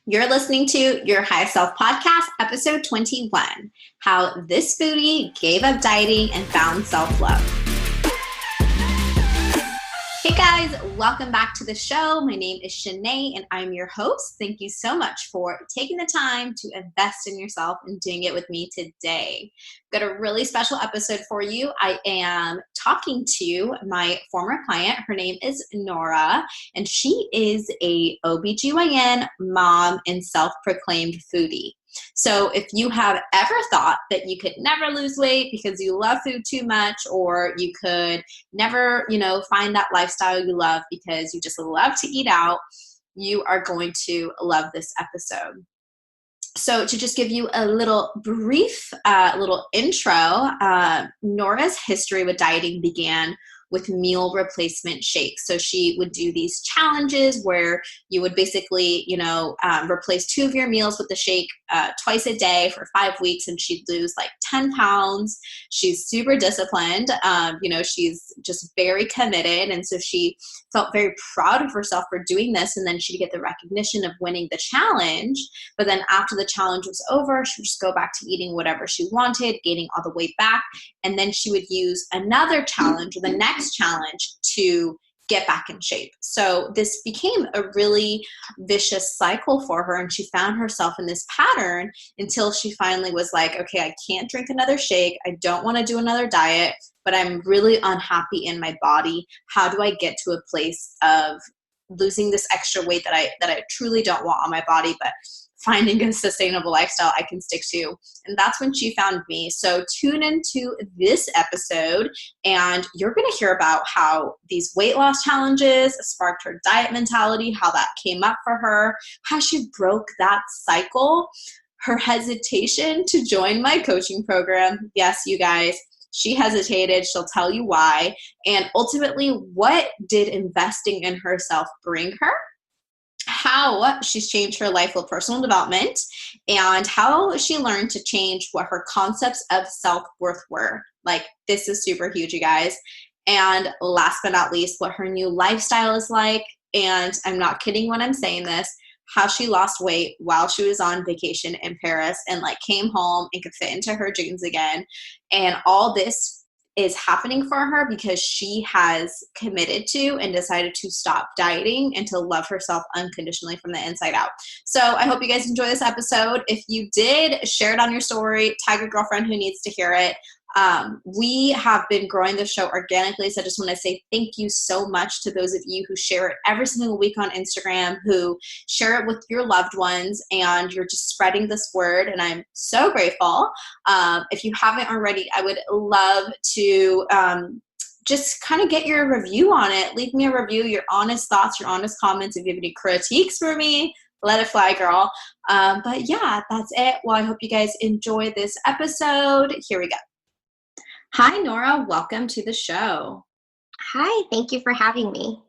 You're listening to Your High Self Podcast, episode 21, How This Foodie Gave Up Dieting and Found Self-Love. Hey guys, welcome back to the show. My name is Shanae and I'm your host. Thank you so much for taking the time to invest in yourself and doing it with me today. I've got a really special episode for you. I am talking to my former client. Her name is Nora, and she is a OBGYN, mom, and self-proclaimed foodie. So if you have ever thought that you could never lose weight because you love food too much, or you could never, find that lifestyle you love because you just love to eat out, you are going to love this episode. So to just give you a little brief, little intro, Nora's history with dieting began with meal replacement shakes. So she would do these challenges where you would basically, replace 2 of your meals with the shake twice a day for 5 weeks, and she'd lose like 10 pounds. She's super disciplined. She's just very committed. And so she felt very proud of herself for doing this. And then she'd get the recognition of winning the challenge. But then after the challenge was over, she would just go back to eating whatever she wanted, gaining all the weight back. And then she would use another challenge or the next challenge to get back in shape. So this became a really vicious cycle for her, and she found herself in this pattern until she finally was like, okay, I can't drink another shake. I don't want to do another diet, but I'm really unhappy in my body. How do I get to a place of losing this extra weight that I truly don't want on my body, but finding a sustainable lifestyle I can stick to? And that's when she found me. So tune into this episode and you're going to hear about how these weight loss challenges sparked her diet mentality, how that came up for her, how she broke that cycle, her hesitation to join my coaching program. Yes, you guys, she hesitated. She'll tell you why. And ultimately, what did investing in herself bring her? How she's changed her life with personal development, and how she learned to change what her concepts of self-worth were. Like, this is super huge, you guys. And last but not least, what her new lifestyle is like. And I'm not kidding when I'm saying this, how she lost weight while she was on vacation in Paris and came home and could fit into her jeans again. And all this is happening for her because she has committed to and decided to stop dieting and to love herself unconditionally from the inside out. So I hope you guys enjoy this episode. If you did, share it on your story, tag a girlfriend who needs to hear it. We have been growing the show organically, so I just want to say thank you so much to those of you who share it every single week on Instagram, who share it with your loved ones, and you're just spreading this word, and I'm so grateful. If you haven't already, I would love to just kind of get your review on it. Leave me a review, your honest thoughts, your honest comments. If you have any critiques for me, let it fly, girl. But yeah, that's it. Well, I hope you guys enjoy this episode. Here we go. Hi, Nora. Welcome to the show. Hi, thank you for having me.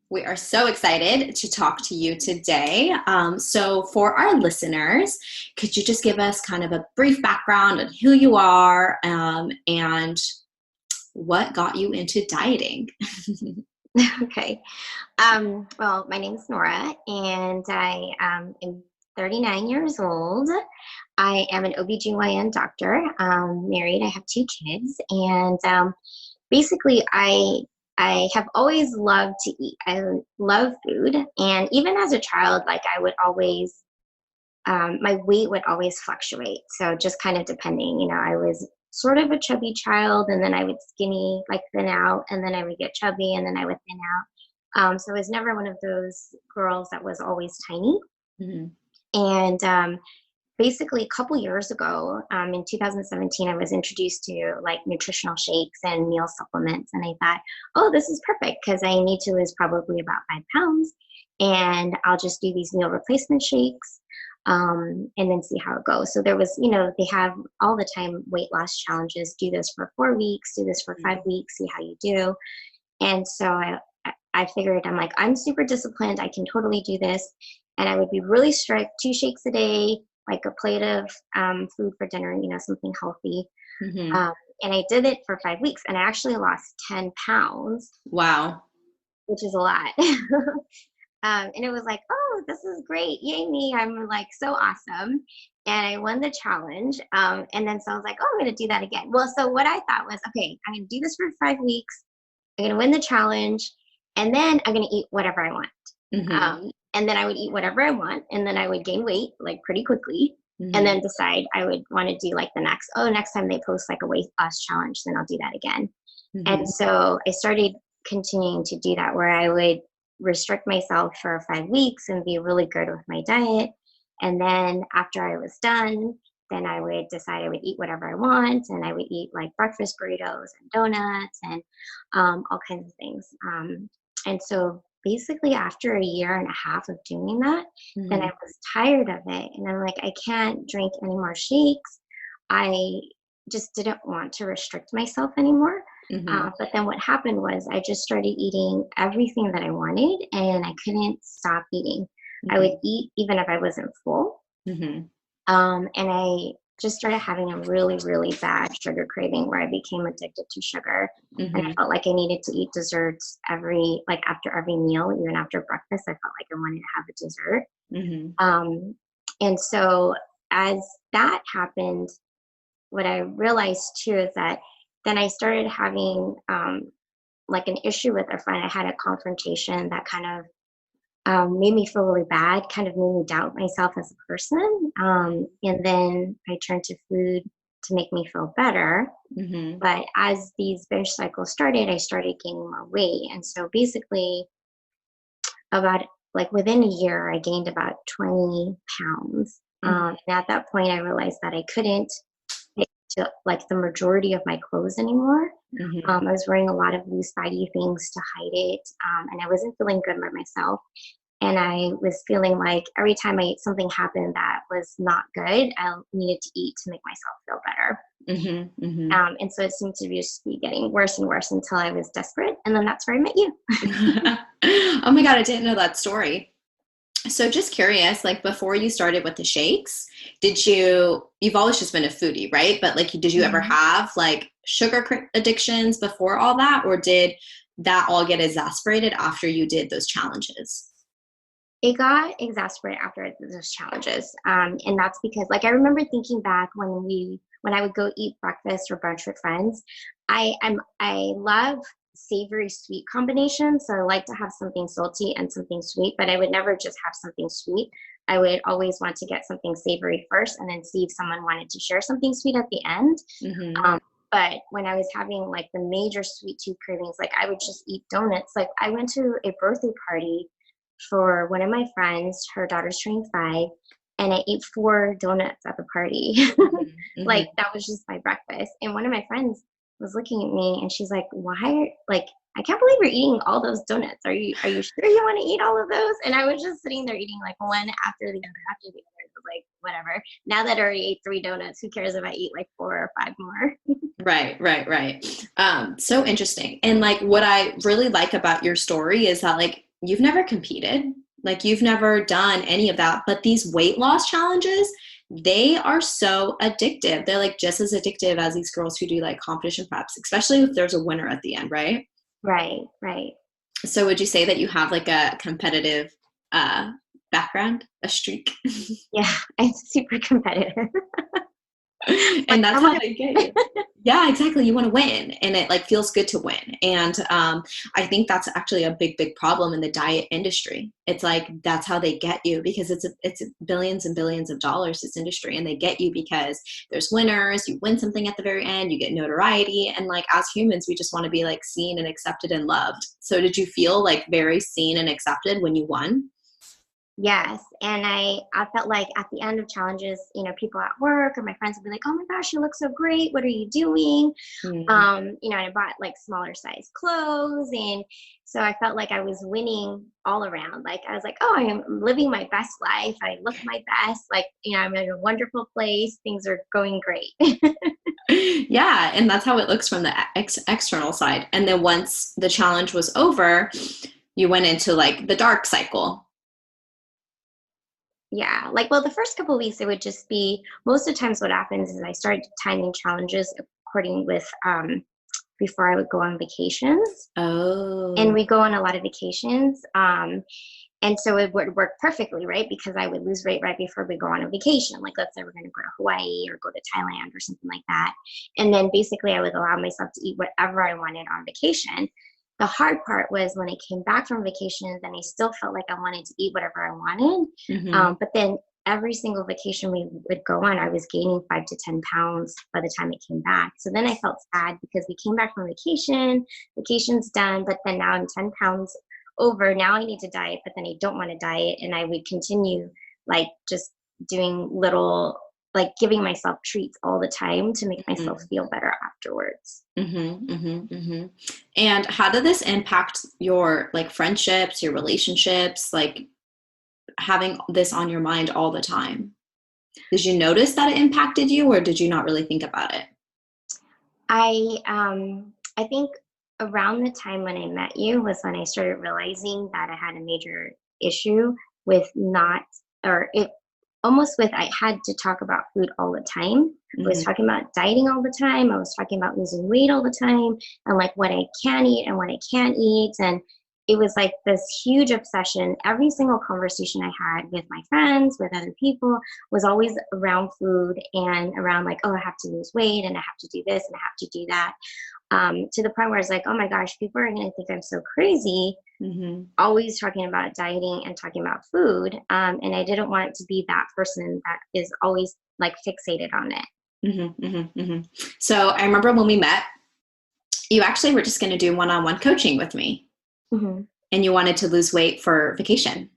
We are so excited to talk to you today. So for our listeners, could you just give us kind of a brief background on who you are and what got you into dieting? Okay. Well, my name is Nora, and I am 39 years old. I am an OBGYN doctor, married. I have 2 kids, and basically I have always loved to eat. I love food, and even as a child, I would always, my weight would always fluctuate. So just kind of depending, I was sort of a chubby child, and then I would skinny, thin out, and then I would get chubby, and then I would thin out. So I was never one of those girls that was always tiny. Mm-hmm. And basically a couple years ago, in 2017, I was introduced to nutritional shakes and meal supplements. And I thought, oh, this is perfect because I need to lose probably about 5 pounds. And I'll just do these meal replacement shakes and then see how it goes. So there was, they have all the time weight loss challenges. Do this for 4 weeks, do this for 5 weeks, see how you do. And so I figured, I'm super disciplined. I can totally do this. And I would be really strict, 2 shakes a day, a plate of food for dinner, something healthy. Mm-hmm. And I did it for 5 weeks, and I actually lost 10 pounds. Wow. Which is a lot. And it was like, oh, this is great. Yay me. I'm like so awesome. And I won the challenge. And then so I was like, oh, I'm going to do that again. Well, so what I thought was, okay, I'm going to do this for 5 weeks. I'm going to win the challenge. And then I'm going to eat whatever I want. Mm-hmm. And then I would eat whatever I want. And then I would gain weight like pretty quickly. And Mm-hmm. then decide I would want to do like next time they post like a weight loss challenge, then I'll do that again. And Mm-hmm. so I started continuing to do that where I would restrict myself for 5 weeks and be really good with my diet. And then after I was done, then I would decide I would eat whatever I want. And I would eat like breakfast burritos and donuts and all kinds of things. And so basically, after a year and a half of doing that, then I Mm-hmm. was tired of it. And I'm like, I can't drink any more shakes. I just didn't want to restrict myself anymore. Mm-hmm. But then what happened was I just started eating everything that I wanted and I couldn't stop eating. I would eat even if I wasn't full. Mm-hmm. And I just started having a really, really bad sugar craving where I became addicted to sugar. And I Mm-hmm. felt like I needed to eat desserts like after every meal, even after breakfast, I felt like I wanted to have a dessert. Mm-hmm. Um, and so as that happened, what I realized too is that then I started having like an issue with a friend. I had a confrontation that kind of made me feel really bad, kind of made me doubt myself as a person. And then I turned to food to make me feel better. Mm-hmm. But as these binge cycles started, I started gaining more weight. And so basically, about like within a year, I gained about 20 pounds. And at that point, I realized that I couldn't fit to like the majority of my clothes anymore. Mm-hmm. I was wearing a lot of loose, baggy things to hide it, and I wasn't feeling good by myself. And I was feeling like every time I ate something happened that was not good, I needed to eat to make myself feel better. Mm-hmm. Mm-hmm. And so it seemed to just be getting worse and worse until I was desperate. And then that's where I met you. Oh my God, I didn't know that story. So just curious, like before you started with the shakes, you've always just been a foodie, right? But like, did you ever Mhm. have like addictions before all that? Or did that all get exasperated after you did those challenges? It got exasperated after those challenges. And that's because like I remember thinking back when I would go eat breakfast or brunch with friends, I love savory sweet combinations. So I like to have something salty and something sweet, but I would never just have something sweet. I would always want to get something savory first and then see if someone wanted to share something sweet at the end. Mm-hmm. Um, but when I was having like the major sweet tooth cravings, like I would just eat donuts. Like I went to a birthday party for one of my friends. Her daughter's turning 5, and I ate 4 donuts at the party. Like Mm-hmm. that was just my breakfast. And one of my friends was looking at me, and she's like, "Why? Like, I can't believe you're eating all those donuts. Are you sure you want to eat all of those?" And I was just sitting there eating like one after the other after the other. It was like whatever. Now that I already ate 3 donuts, who cares if I eat like 4 or 5 more? Right, right, right. So interesting. And like what I really like about your story is that like you've never competed, like you've never done any of that, but these weight loss challenges, they are so addictive. They're like just as addictive as these girls who do like competition preps, especially if there's a winner at the end, right? Right, right. So would you say that you have like a competitive uh background, a streak? Yeah, I'm super competitive. Like And I that's how want they get to. you. Yeah, exactly. You want to win, and it like feels good to win. And I think that's actually a big problem in the diet industry. It's like that's how they get you because it's billions and billions of dollars, this industry, and they get you because there's winners. You win something at the very end, you get notoriety, and like as humans, we just want to be like seen and accepted and loved. So did you feel like very seen and accepted when you won? Yes, and I felt like at the end of challenges, people at work or my friends would be like, "Oh my gosh, you look so great. What are you doing?" Mm. And I bought like smaller size clothes, and so I felt like I was winning all around. Like I was like, "Oh, I am living my best life. I look my best. Like, I'm in a wonderful place. Things are going great." Yeah, and that's how it looks from the external side. And then once the challenge was over, you went into like the dark cycle. Yeah, like, well, the first couple of weeks, it would just be most of the times what happens is I started timing challenges according with before I would go on vacations. And Oh. we go on a lot of vacations. And so it would work perfectly, right? Because I would lose weight right before we go on a vacation. Like, let's say we're going to go to Hawaii or go to Thailand or something like that. And then basically I would allow myself to eat whatever I wanted on vacation. The hard part was when I came back from vacation, then I still felt like I wanted to eat whatever I wanted. But then every single vacation we would go on, I was gaining 5 to 10 pounds by the time I came back. So then I felt sad because we came back from vacation, vacation's done, but then now I'm 10 pounds over. Now I need to diet, but then I don't want to diet. And I would continue like just doing little, like giving myself treats all the time to make myself feel better afterwards. And how did this impact your like friendships, your relationships, like having this on your mind all the time? Did you notice that it impacted you, or did you not really think about it? I think around the time when I met you was when I started realizing that I had a major issue with not, or it almost with, I had to talk about food all the time. I was talking about dieting all the time. I was talking about losing weight all the time and like what I can eat and what I can't eat. And it was like this huge obsession. Every single conversation I had with my friends, with other people, was always around food and around like, oh, I have to lose weight and I have to do this and I have to do that. To the point where it's like, oh my gosh, people are going to think I'm so crazy, always talking about dieting and talking about food. And I didn't want to be that person that is always like fixated on it. So I remember when we met, you actually were just going to do one-on-one coaching with me. And you wanted to lose weight for vacation.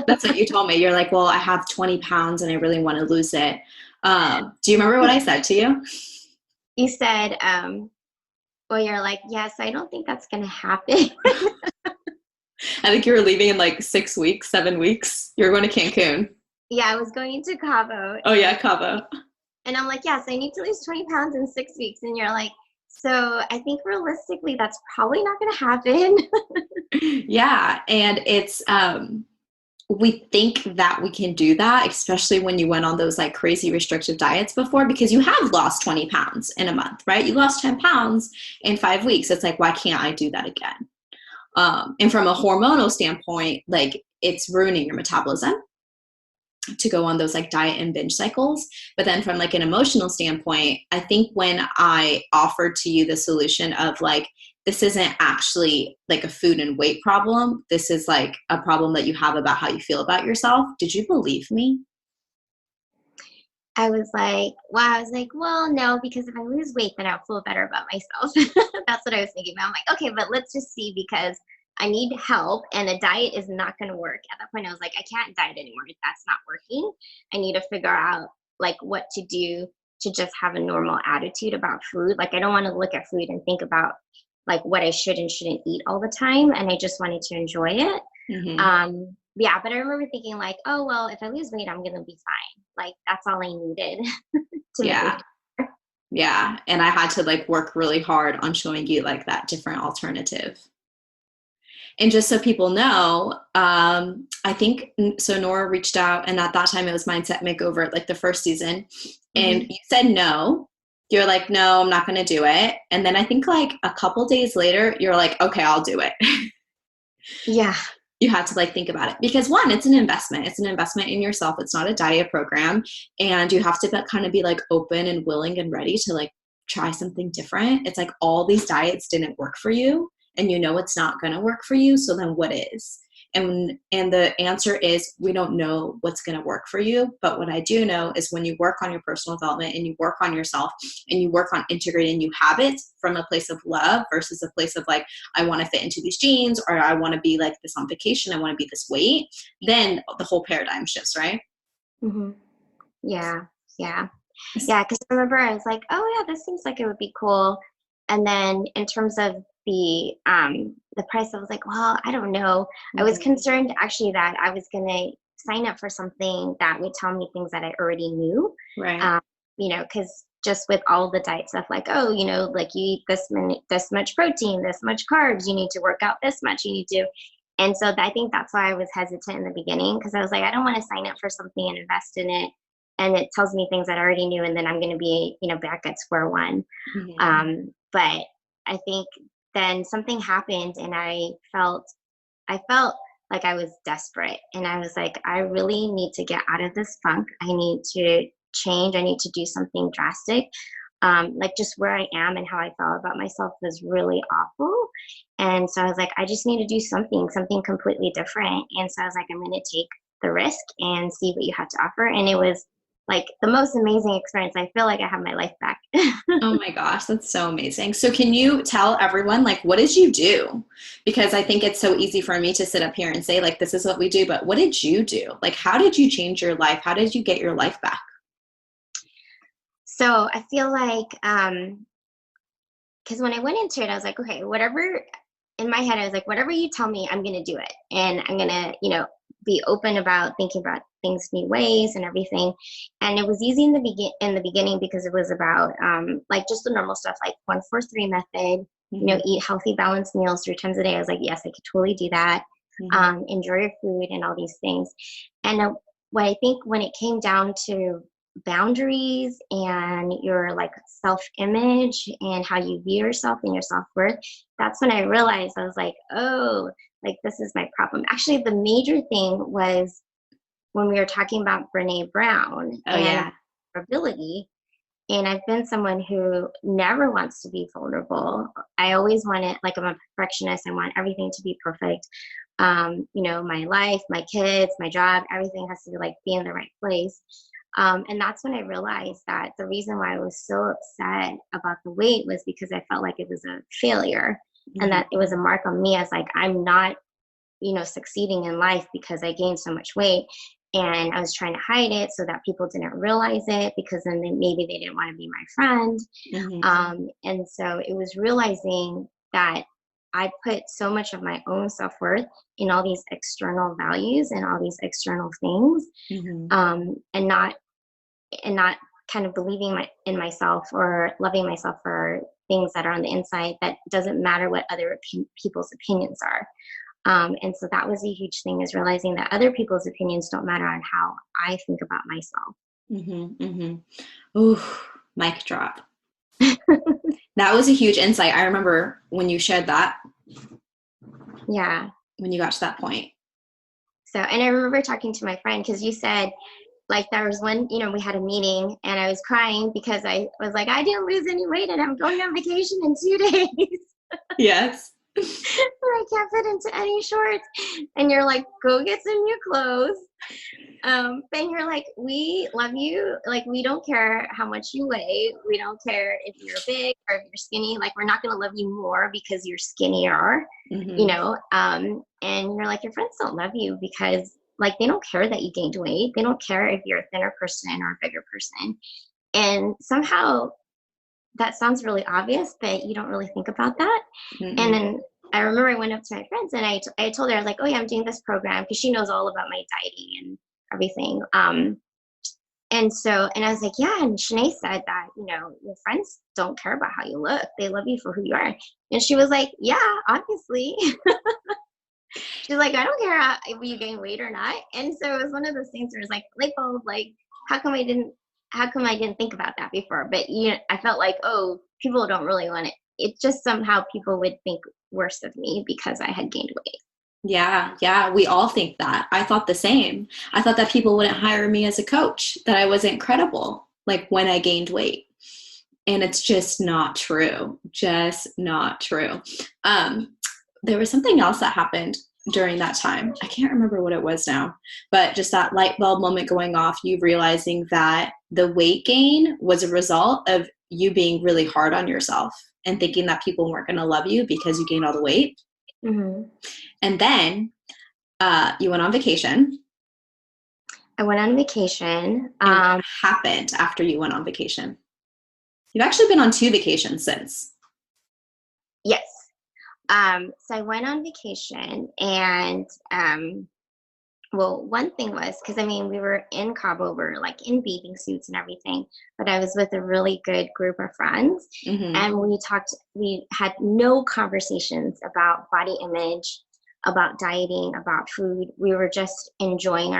That's what you told me. You're like, well, I have 20 pounds and I really want to lose it. Do you remember what I said to you? You said, well, you're like, yes, I don't think that's going to happen. I think you were leaving in like 6 weeks, 7 weeks. You were going to Cancun. Yeah, I was going to Cabo. Oh yeah, Cabo. And I'm like, yes, I need to lose 20 pounds in 6 weeks. And you're like, so I think realistically, that's probably not going to happen. Yeah. And it's, we think that we can do that, especially when you went on those like crazy restrictive diets before, because you have lost 20 pounds in a month, right? You lost 10 pounds in 5 weeks. It's like, why can't I do that again? And from a hormonal standpoint, like it's ruining your metabolism to go on those like diet and binge cycles. But then from like an emotional standpoint, I think when I offered to you the solution of like, this isn't actually like a food and weight problem, this is like a problem that you have about how you feel about yourself, did you believe me? I was like, well, no, because if I lose weight, then I'll feel better about myself. That's what I was thinking. I'm like, okay, but let's just see, because I need help and a diet is not going to work. At that point, I was like, I can't diet anymore. If that's not working, I need to figure out like what to do to just have a normal attitude about food. Like, I don't want to look at food and think about like what I should and shouldn't eat all the time. And I just wanted to enjoy it. Yeah, but I remember thinking like, oh, well, if I lose weight, I'm going to be fine. Like, that's all I needed to Yeah. Yeah. And I had to like work really hard on showing you like that different alternative. And just so people know, I think, so Nora reached out, and at that time it was Mindset Makeover, like the first season. And you said no. You're like, no, I'm not going to do it. And then I think like a couple days later, you're like, okay, I'll do it. Yeah. You had to like think about it because one, it's an investment. It's an investment in yourself. It's not a diet program. And you have to kind of be like open and willing and ready to like try something different. It's like all these diets didn't work for you and you know it's not going to work for you. So then what is? And the answer is we don't know what's going to work for you. But what I do know is when you work on your personal development and you work on yourself and you work on integrating new habits from a place of love versus a place of like, I want to fit into these jeans, or I want to be like this on vacation, I want to be this weight, then the whole paradigm shifts, right? Yeah. Because I remember I was like, oh yeah, this seems like it would be cool. And then in terms of the price, I was like, well, I don't know. I was concerned actually that I was going to sign up for something that would tell me things that I already knew. Right. Because just with all the diet stuff, like, oh, like you eat this much protein, this much carbs, you need to work out this much, you need to. And so I think that's why I was hesitant in the beginning, because I was like, I don't want to sign up for something and invest in it, and it tells me things that I already knew, and then I'm going to be, back at square one. But I think then something happened, and I felt like I was desperate. And I was like, I really need to get out of this funk. I need to change. I need to do something drastic. Like just where I am and how I felt about myself was really awful. And so I was like, I just need to do something completely different. And so I was like, I'm going to take the risk and see what you have to offer. And it was like the most amazing experience. I feel like I have my life back. Oh my gosh, that's so amazing. So can you tell everyone, like, what did you do? Because I think it's so easy for me to sit up here and say, like, this is what we do, but what did you do? Like, how did you change your life? How did you get your life back? So I feel like, because when I went into it, I was like, okay, whatever in my head, I was like, whatever you tell me, I'm going to do it. And I'm going to, be open about thinking about things new ways and everything. And it was easy in the beginning because it was about like just the normal stuff, like 1-4-3 method, eat healthy, balanced meals 3 times a day. I was like, yes, I could totally do that. Enjoy your food and all these things. And what I think when it came down to boundaries and your like self-image and how you view yourself and your self-worth, that's when I realized, I was like, oh, like this is my problem. Actually, the major thing was when we were talking about Brene Brown and vulnerability. And I've been someone who never wants to be vulnerable. I always want it, like I'm a perfectionist. I want everything to be perfect. My life, my kids, my job, everything has to be in the right place. And that's when I realized that the reason why I was so upset about the weight was because I felt like it was a failure and that it was a mark on me as like, I'm not, succeeding in life because I gained so much weight. And I was trying to hide it so that people didn't realize it because then maybe they didn't want to be my friend. And so it was realizing that I put so much of my own self-worth in all these external values and all these external things, and not kind of believing in myself or loving myself for things that are on the inside that doesn't matter what other people's opinions are. And so that was a huge thing, is realizing that other people's opinions don't matter on how I think about myself. Ooh, mic drop. That was a huge insight. I remember when you shared that. Yeah. When you got to that point. So, and I remember talking to my friend because you said, like, there was one, we had a meeting and I was crying because I was like, I didn't lose any weight and I'm going on vacation in 2 days. Yes. I can't fit into any shorts. And you're like, go get some new clothes. And you're like, we love you. Like, we don't care how much you weigh. We don't care if you're big or if you're skinny. Like, we're not going to love you more because you're skinnier, and you're like, your friends don't love you because like, they don't care that you gained weight. They don't care if you're a thinner person or a bigger person. And somehow that sounds really obvious, but you don't really think about that. And then I remember I went up to my friends and I told her, I was like, oh yeah, I'm doing this program, because she knows all about my dieting and everything. And I was like, yeah. And Shanae said that, your friends don't care about how you look. They love you for who you are. And she was like, yeah, obviously. She's like, I don't care if you gain weight or not. And so it was one of those things where it's like, light bulb, like, how come I didn't think about that before? But I felt like, oh, people don't really want it. It's just somehow people would think worse of me because I had gained weight. Yeah. We all think that. I thought the same. I thought that people wouldn't hire me as a coach, that I wasn't credible, like when I gained weight. And it's just not true. Just not true. There was something else that happened during that time. I can't remember what it was now, but just that light bulb moment going off, you realizing that the weight gain was a result of you being really hard on yourself and thinking that people weren't going to love you because you gained all the weight. And then you went on vacation. I went on vacation. And what happened after you went on vacation? You've actually been on 2 vacations since. Yes. So I went on vacation and, well, one thing was, because we were in Cabo, we were like in bathing suits and everything, but I was with a really good group of friends, and we had no conversations about body image, about dieting, about food. We were just enjoying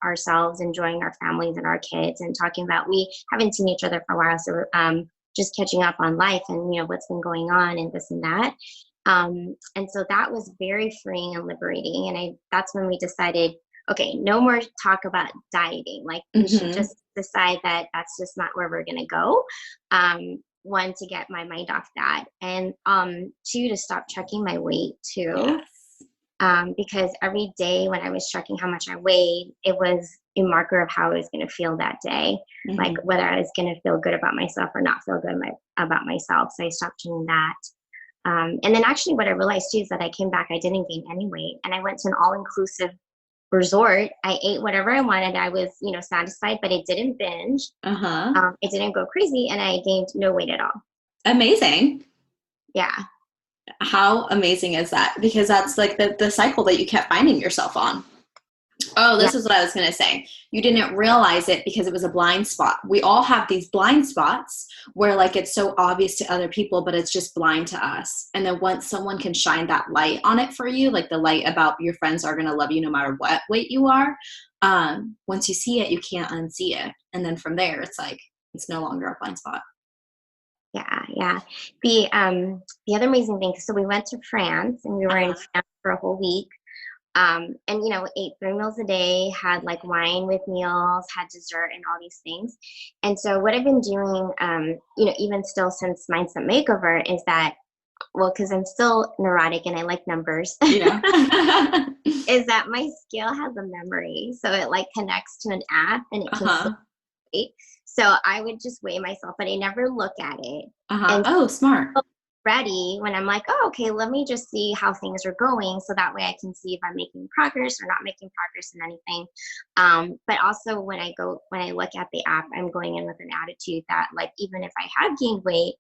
ourselves, enjoying our families and our kids, and talking about, we haven't seen each other for a while, so just catching up on life and, what's been going on and this and that. And so that was very freeing and liberating. And that's when we decided, okay, no more talk about dieting. Like we should Mm-hmm. just decide that that's just not where we're going to go. One, to get my mind off that. And two, to stop checking my weight too. Yes. Because every day when I was checking how much I weighed, it was a marker of how I was going to feel that day, Mm-hmm. like whether I was going to feel good about myself or not feel good about myself. So I stopped doing that. And then actually what I realized too is that I came back, I didn't gain any weight, and I went to an all-inclusive resort. I ate whatever I wanted. I was, satisfied, but it didn't binge. Uh-huh. It didn't go crazy, and I gained no weight at all. Amazing. Yeah. How amazing is that? Because that's like the cycle that you kept finding yourself on. Oh, this Yeah. is what I was going to say. You didn't realize it because it was a blind spot. We all have these blind spots where like it's so obvious to other people, but it's just blind to us. And then once someone can shine that light on it for you, like the light about your friends are going to love you no matter what weight you are, once you see it, you can't unsee it. And then from there, it's like, it's no longer a blind spot. Yeah. The other amazing thing, so we went to France, and we were in France for a whole week. And ate 3 meals a day, had like wine with meals, had dessert, and all these things. And so what I've been doing, even still since Mindset Makeover, is that, well, because I'm still neurotic and I like numbers, Yeah. is that my scale has a memory, so it like connects to an app, and it can still weigh. So I would just weigh myself, but I never look at it. And Oh, smart. ready when I'm like, oh, okay, let me just see how things are going, so that way I can see if I'm making progress or not making progress in anything. But also when I look at the app, I'm going in with an attitude that, like, even if I have gained weight,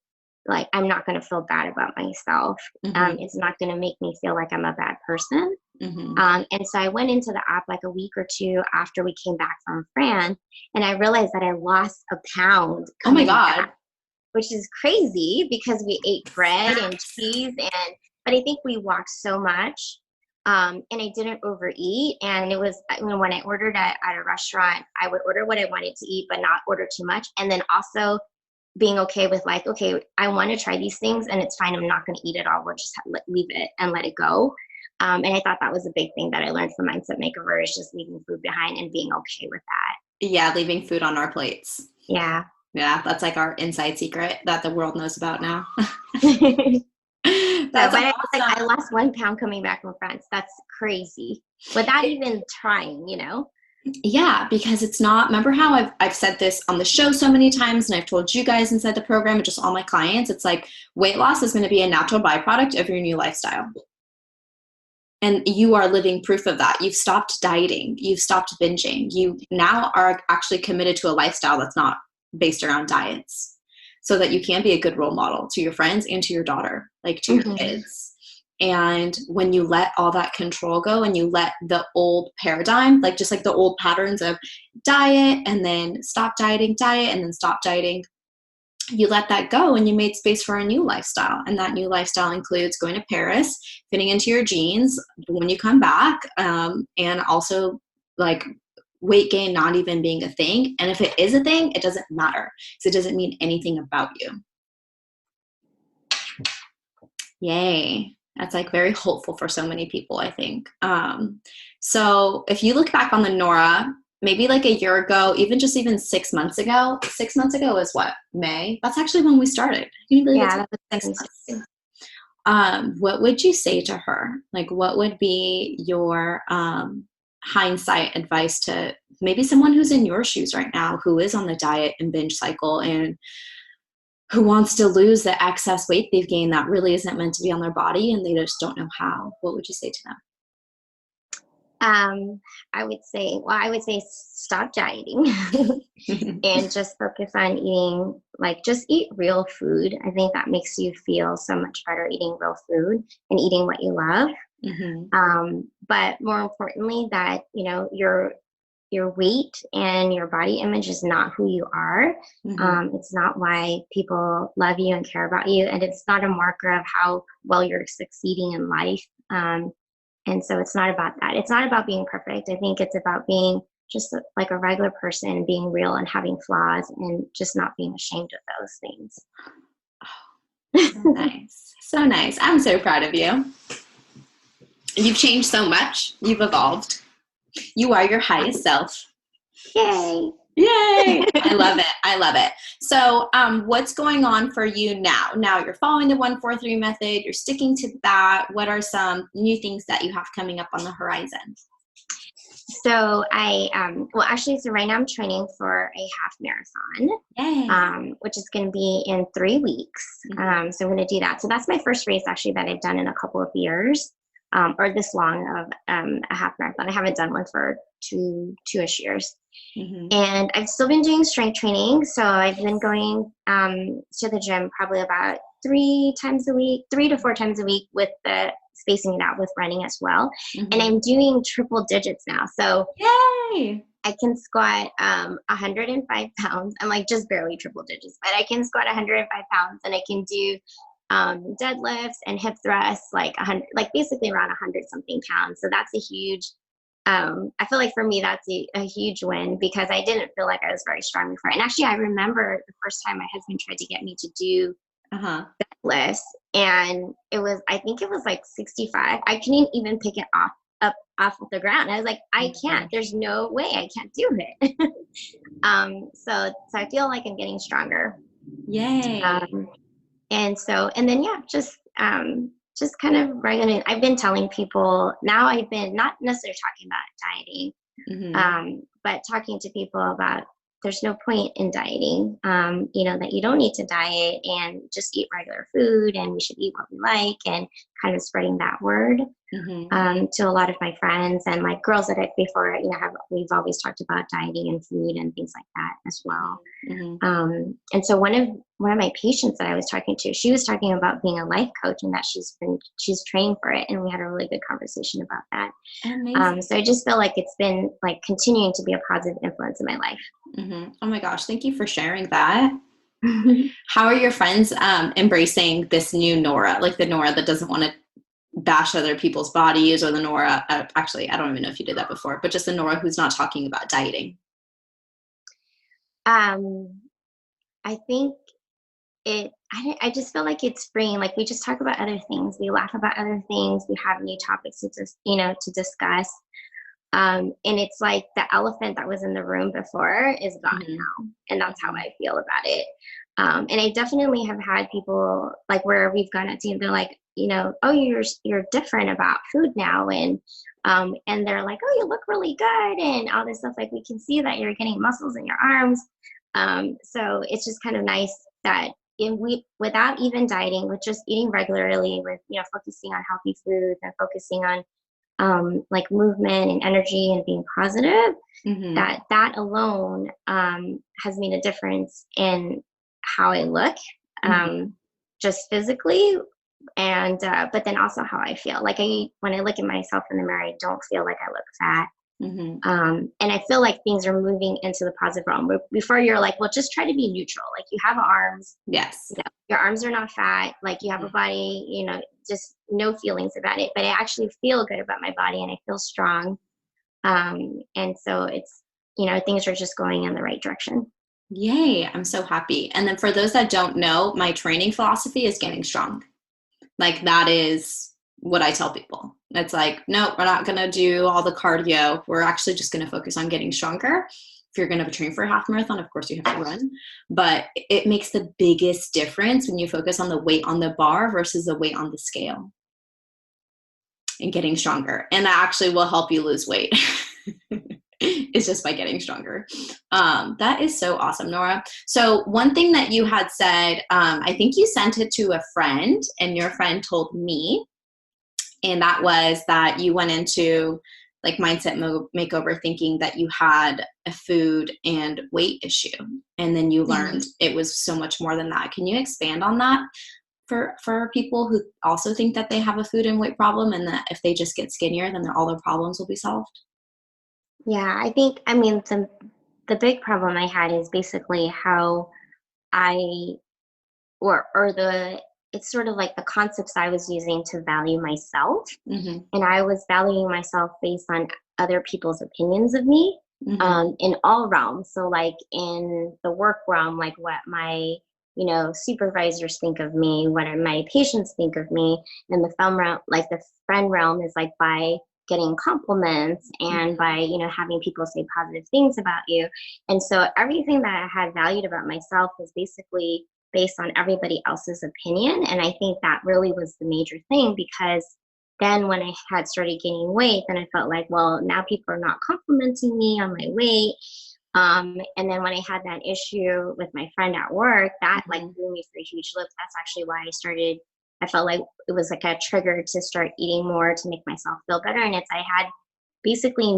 like, I'm not going to feel bad about myself. Mm-hmm. It's not going to make me feel like I'm a bad person. Mm-hmm. And so I went into the app like a week or two after we came back from France, and I realized that I lost a pound. Oh my God. Back, which is crazy because we ate bread and cheese, but I think we walked so much, and I didn't overeat. And it was, when I ordered at a restaurant, I would order what I wanted to eat, but not order too much. And then also being okay with, like, okay, I want to try these things, and it's fine. I'm not going to eat it all. We'll just leave it and let it go. And I thought that was a big thing that I learned from Mindset Makeover, is just leaving food behind and being okay with that. Yeah, leaving food on our plates. Yeah. Yeah, that's like our inside secret that the world knows about now. But awesome. I lost 1 pound coming back from France. That's crazy. Without even trying, Yeah, because it's not, remember how I've said this on the show so many times, and I've told you guys inside the program and just all my clients, it's like weight loss is going to be a natural byproduct of your new lifestyle. And you are living proof of that. You've stopped dieting. You've stopped binging. You now are actually committed to a lifestyle that's not based around diets, so that you can be a good role model to your friends and to your daughter, like to your kids. And when you let all that control go, and you let the old paradigm, like just like the old patterns of diet and then stop dieting, diet and then stop dieting, you let that go, and you made space for a new lifestyle. And that new lifestyle includes going to Paris, fitting into your jeans when you come back, and also like weight gain not even being a thing. And if it is a thing, it doesn't matter, because it doesn't mean anything about you. Yay. That's like very hopeful for so many people, I think. So if you look back on the Nora, maybe like a year ago, even 6 months ago, 6 months ago is what? May? That's actually when we started. Yeah, that was 6 months. What would you say to her? Like, what would be your hindsight advice to maybe someone who's in your shoes right now, who is on the diet and binge cycle, and who wants to lose the excess weight they've gained that really isn't meant to be on their body, and they just don't know how? What would you say to them? I would say stop dieting and just focus on eating, like, just eat real food. I think that makes you feel so much better, eating real food and eating what you love. But more importantly, that, your weight and your body image is not who you are. It's not why people love you and care about you. And it's not a marker of how well you're succeeding in life. And so it's not about that. It's not about being perfect. I think it's about being just like a regular person, being real and having flaws, and just not being ashamed of those things. So nice. So nice. I'm so proud of you. You've changed so much. You've evolved. You are your highest self. Yay. Yay. I love it. I love it. So what's going on for you now? Now you're following the 1-4-3 method. You're sticking to that. What are some new things that you have coming up on the horizon? So so right now I'm training for a half marathon, which is going to be in 3 weeks. Mm-hmm. So I'm going to do that. So that's my first race actually that I've done in a couple of years, or this long of a half marathon. I haven't done one for two-ish years. Mm-hmm. And I've still been doing strength training. So I've been going to the gym probably about 3 to 4 times a week, with the spacing it out with running as well. Mm-hmm. And I'm doing triple digits now. So yay! I can squat 105 pounds. I'm like just barely triple digits, but I can squat 105 pounds, and I can do deadlifts and hip thrusts like 100, like basically around 100 something pounds. So that's a huge, I feel like for me, that's a huge win, because I didn't feel like I was very strong before. And actually, I remember the first time my husband tried to get me to do deadlifts, and I think it was like 65. I couldn't even pick it off of the ground. I was like, I can't. There's no way I can't do it. So I feel like I'm getting stronger. Yay! And then just kind of regularly. I've been telling people now. I've been not necessarily talking about dieting, but talking to people about there's no point in dieting. That you don't need to diet and just eat regular food, and we should eat what we like, and kind of spreading that word to a lot of my friends and like girls that before, we've always talked about dieting and food and things like that as well. And so one of my patients that I was talking to, she was talking about being a life coach, and that she's trained for it, and we had a really good conversation about that. Amazing. So I just feel like it's been like continuing to be a positive influence in my life. Oh my gosh, thank you for sharing that. How are your friends embracing this new Nora, like the Nora that doesn't want to bash other people's bodies, or the Nora, actually, I don't even know if you did that before, but just the Nora who's not talking about dieting? I think I just feel like it's freeing. Like we just talk about other things. We laugh about other things. We have new topics to discuss. And it's like the elephant that was in the room before is gone now. And that's how I feel about it. And I definitely have had people like where we've gone out to, and they're like, oh, you're different about food now. And they're like, oh, you look really good. And all this stuff, like we can see that you're getting muscles in your arms. So it's just kind of nice that without even dieting, with just eating regularly, with, focusing on healthy foods and focusing on like movement and energy and being positive, that alone has made a difference in how I look, just physically, and but then also how I feel. Like when I look at myself in the mirror, I don't feel like I look fat. And I feel like things are moving into the positive realm. Before you're like, well, just try to be neutral. Like you have arms. Yes. Your arms are not fat. Like you have a body, just no feelings about it. But I actually feel good about my body, and I feel strong. And so it's, things are just going in the right direction. Yay. I'm so happy. And then for those that don't know, my training philosophy is getting strong. Like that is what I tell people. It's like, no, we're not going to do all the cardio. We're actually just going to focus on getting stronger. If you're going to train for a half marathon, of course you have to run, but it makes the biggest difference when you focus on the weight on the bar versus the weight on the scale and getting stronger. And that actually will help you lose weight. It's just by getting stronger. That is so awesome, Nora. So one thing that you had said, I think you sent it to a friend, and your friend told me, and that was that you went into like mindset makeover thinking that you had a food and weight issue. And then you learned it was so much more than that. Can you expand on that for people who also think that they have a food and weight problem, and that if they just get skinnier, then all their problems will be solved? Yeah, I mean, the big problem I had is basically how it's sort of like the concepts I was using to value myself. And I was valuing myself based on other people's opinions of me, in all realms. So like in the work realm, like what my supervisors think of me, what my patients think of me. And the film realm, like the friend realm, is like by getting compliments and by, having people say positive things about you. And so everything that I had valued about myself was basically based on everybody else's opinion. And I think that really was the major thing, because then when I had started gaining weight, then I felt like, well, now people are not complimenting me on my weight. And then when I had that issue with my friend at work, that like threw me for a huge loop. That's actually why I felt like it was like a trigger to start eating more to make myself feel better. And I had basically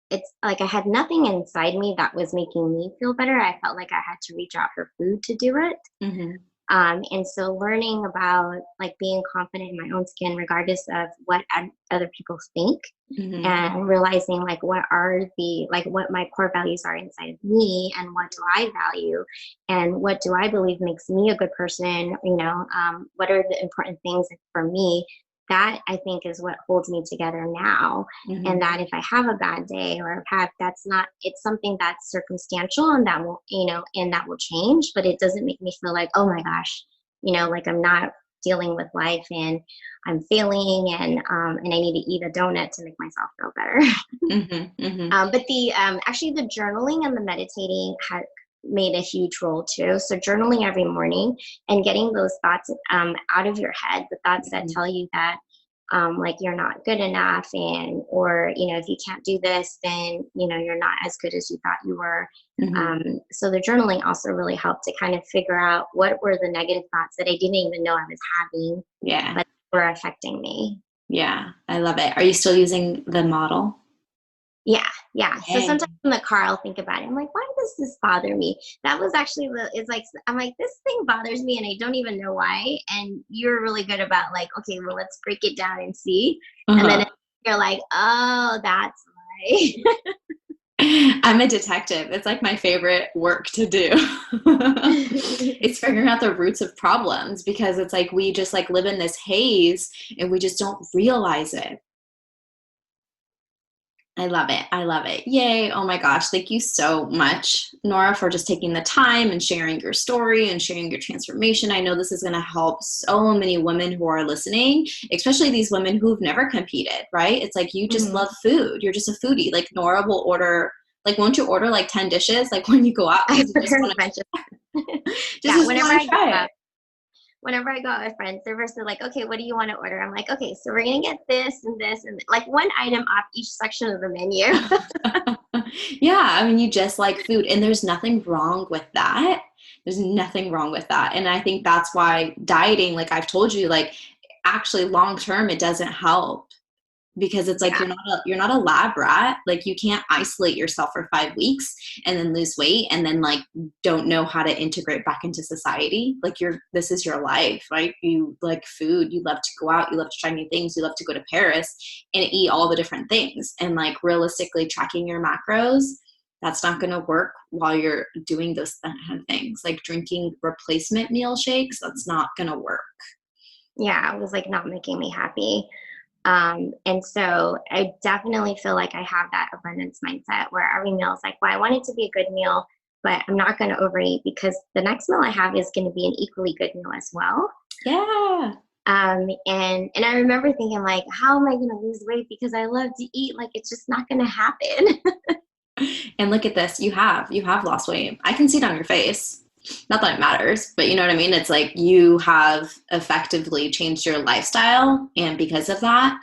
it's like I had nothing inside me that was making me feel better. I felt like I had to reach out for food to do it. And so learning about like being confident in my own skin, regardless of what other people think, and realizing like what my core values are inside of me, and what do I value, and what do I believe makes me a good person, what are the important things for me. That I think is what holds me together now. And that if I have a bad day, or it's something that's circumstantial, and that will, and that will change, but it doesn't make me feel like, oh my gosh, like I'm not dealing with life and I'm failing, and I need to eat a donut to make myself feel better. But actually the journaling and the meditating had made a huge role too. So journaling every morning and getting those thoughts out of your head, the thoughts that tell you that like you're not good enough, or if you can't do this, then you're not as good as you thought you were. So the journaling also really helped to kind of figure out what were the negative thoughts that I didn't even know I was having, but were affecting me. Yeah, I love it. Are you still using the model? Yeah. So sometimes in the car, I'll think about it. I'm like, why does this bother me? That was actually I'm like, this thing bothers me and I don't even know why. And you're really good about like, okay, well, let's break it down and see. And then you're like, oh, that's why. I'm a detective. It's like my favorite work to do. It's figuring out the roots of problems, because it's like we just like live in this haze and we just don't realize it. I love it. I love it. Yay. Oh my gosh. Thank you so much, Nora, for just taking the time and sharing your story and sharing your transformation. I know this is going to help so many women who are listening, especially these women who've never competed, right? It's like you just love food. You're just a foodie. Like Nora will order, like, won't you order like 10 dishes? Like when you go out, I just whenever I go out with friends, they're first like, okay, what do you want to order? I'm like, okay, so we're going to get this and this, and like one item off each section of the menu. Yeah. I mean, you just like food, and there's nothing wrong with that. There's nothing wrong with that. And I think that's why dieting, like I've told you, like actually long-term, it doesn't help, because it's like you're not a lab rat. Like you can't isolate yourself for 5 weeks and then lose weight and then like don't know how to integrate back into society. Like this is your life, right? You like food, you love to go out, you love to try new things, you love to go to Paris and eat all the different things. And like realistically tracking your macros, that's not going to work while you're doing those kind of things. Like drinking replacement meal shakes, that's not going to work. Yeah, it was like not making me happy. And so I definitely feel like I have that abundance mindset where every meal is like, well, I want it to be a good meal, but I'm not going to overeat, because the next meal I have is going to be an equally good meal as well. Yeah. And I remember thinking like, how am I going to lose weight? Because I love to eat. Like, it's just not going to happen. And look at this. You have lost weight. I can see it on your face. Not that it matters, but you know what I mean? It's like you have effectively changed your lifestyle. And because of that,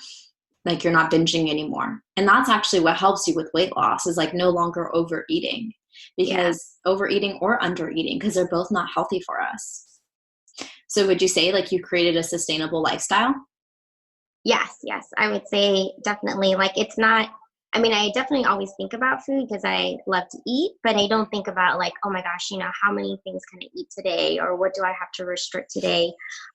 like you're not binging anymore. And that's actually what helps you with weight loss, is like no longer overeating, because overeating or undereating, because they're both not healthy for us. So would you say like you created a sustainable lifestyle? Yes. I would say definitely. Like it's not, I mean, I definitely always think about food because I love to eat, but I don't think about like, oh my gosh, how many things can I eat today, or what do I have to restrict today?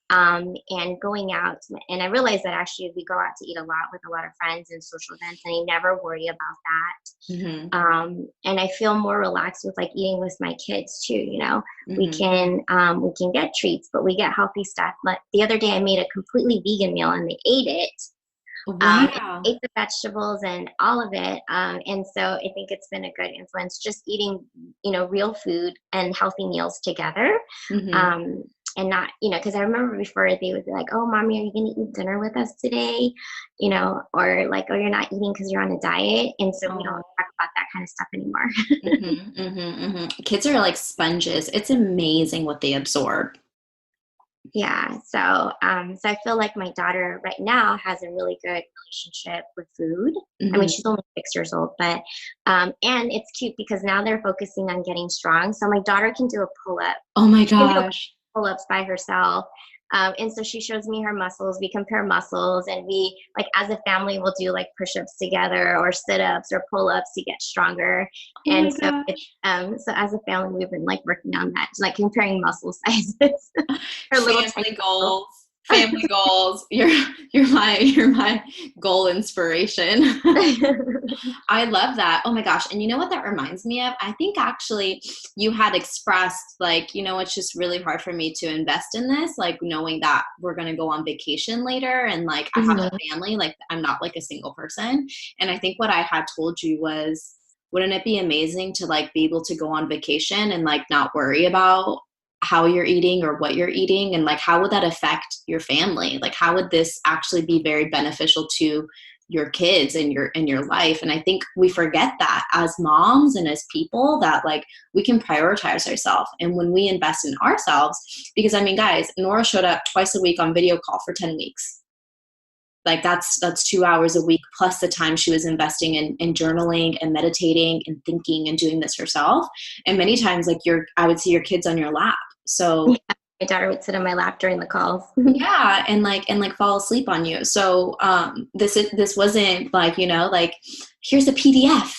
And going out, and I realize that actually we go out to eat a lot with a lot of friends and social events, and I never worry about that. And I feel more relaxed with like eating with my kids too. We can get treats, but we get healthy stuff. But the other day I made a completely vegan meal and they ate it. Wow. Ate the vegetables and all of it. And so I think it's been a good influence just eating, real food and healthy meals together. Hmm. Um, and not, because I remember before they would be like, oh, mommy, are you going to eat dinner with us today? Or like, oh, you're not eating because you're on a diet. And so we don't Oh. talk about that kind of stuff anymore. Kids are like sponges. It's amazing what they absorb. Yeah. So I feel like my daughter right now has a really good relationship with food. I mean, Hmm. she's only 6 years old, but and it's cute because now they're focusing on getting strong. So my daughter can do a pull up. Oh my She can do gosh. pull-ups by herself. And so she shows me her muscles. We compare muscles, and we like as a family will do like push-ups together or sit-ups or pull-ups to get stronger. Oh And my so gosh. so as a family, we've been like working on that, like comparing muscle sizes. Her little tiny Family muscles. goals. Family goals. You're my goal inspiration. I love that. Oh my gosh. And you know what that reminds me of? I think actually you had expressed like, it's just really hard for me to invest in this, like knowing that we're going to go on vacation later and like I have Mhm. a family, like I'm not like a single person. And I think what I had told you was, wouldn't it be amazing to like be able to go on vacation and like not worry about how you're eating or what you're eating, and like how would that affect your family? Like how would this actually be very beneficial to your kids and your life? And I think we forget that as moms and as people, that like we can prioritize ourselves. And when we invest in ourselves, because I mean, guys, Nora showed up twice a week on video call for 10 weeks. Like that's 2 hours a week plus the time she was investing in journaling and meditating and thinking and doing this herself. And many times like I would see your kids on your lap. So Yeah, my daughter would sit on my lap during the calls. yeah, and like fall asleep on you. So this wasn't like, like here's a PDF.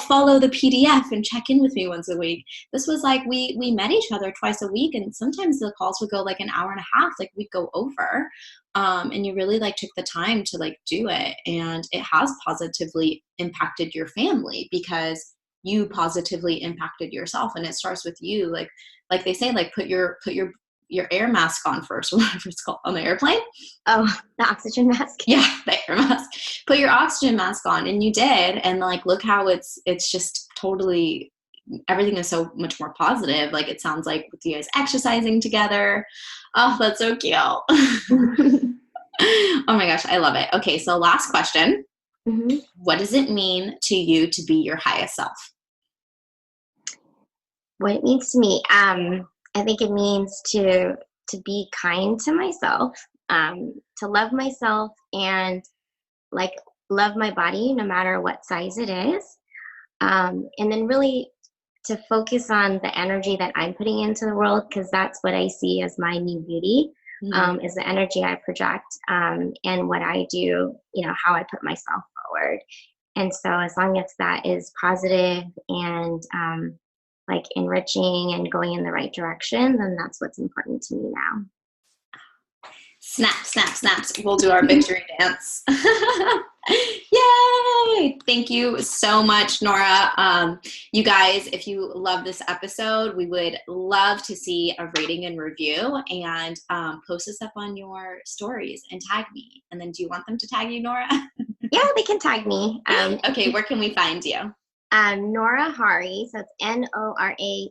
Follow the PDF and check in with me once a week. This was like we met each other twice a week, and sometimes the calls would go like an hour and a half, like we'd go over. And you really like took the time to like do it, and it has positively impacted your family because you positively impacted yourself, and it starts with you. Like they say, like put your air mask on first, whatever it's called on the airplane. Oh, the oxygen mask. Yeah, the air mask. Put your oxygen mask on, and you did. And like, look how it's just totally, everything is so much more positive. Like it sounds like with you guys exercising together. Oh, that's so cute. Oh my gosh, I love it. Okay, so last question. Mhm. What does it mean to you to be your highest self? What it means to me, I think it means to be kind to myself, to love myself, and like love my body no matter what size it is, and then really to focus on the energy that I'm putting into the world because that's what I see as my new beauty. Mhm. Is the energy I project, and what I do, how I put myself forward. And so, as long as that is positive and like enriching and going in the right direction, then that's what's important to me now. Snap, snap, snaps. We'll do our victory dance. Yay! Thank you so much, Nora. You guys, if you love this episode, we would love to see a rating and review, and post this up on your stories and tag me. And then do you want them to tag you, Nora? Yeah, they can tag me. Okay, where can we find you? Nora Hari, so it's NoraHari,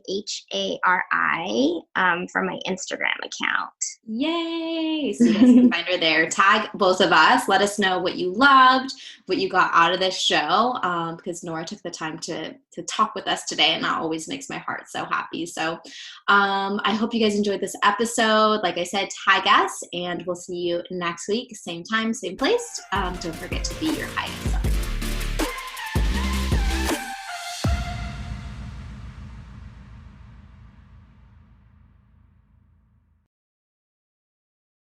for my Instagram account. Yay! So you guys can find her there. Tag both of us. Let us know what you loved, what you got out of this show, because Nora took the time to talk with us today, and that always makes my heart so happy. So I hope you guys enjoyed this episode. Like I said, tag us, and we'll see you next week. Same time, same place. Don't forget to be your highest.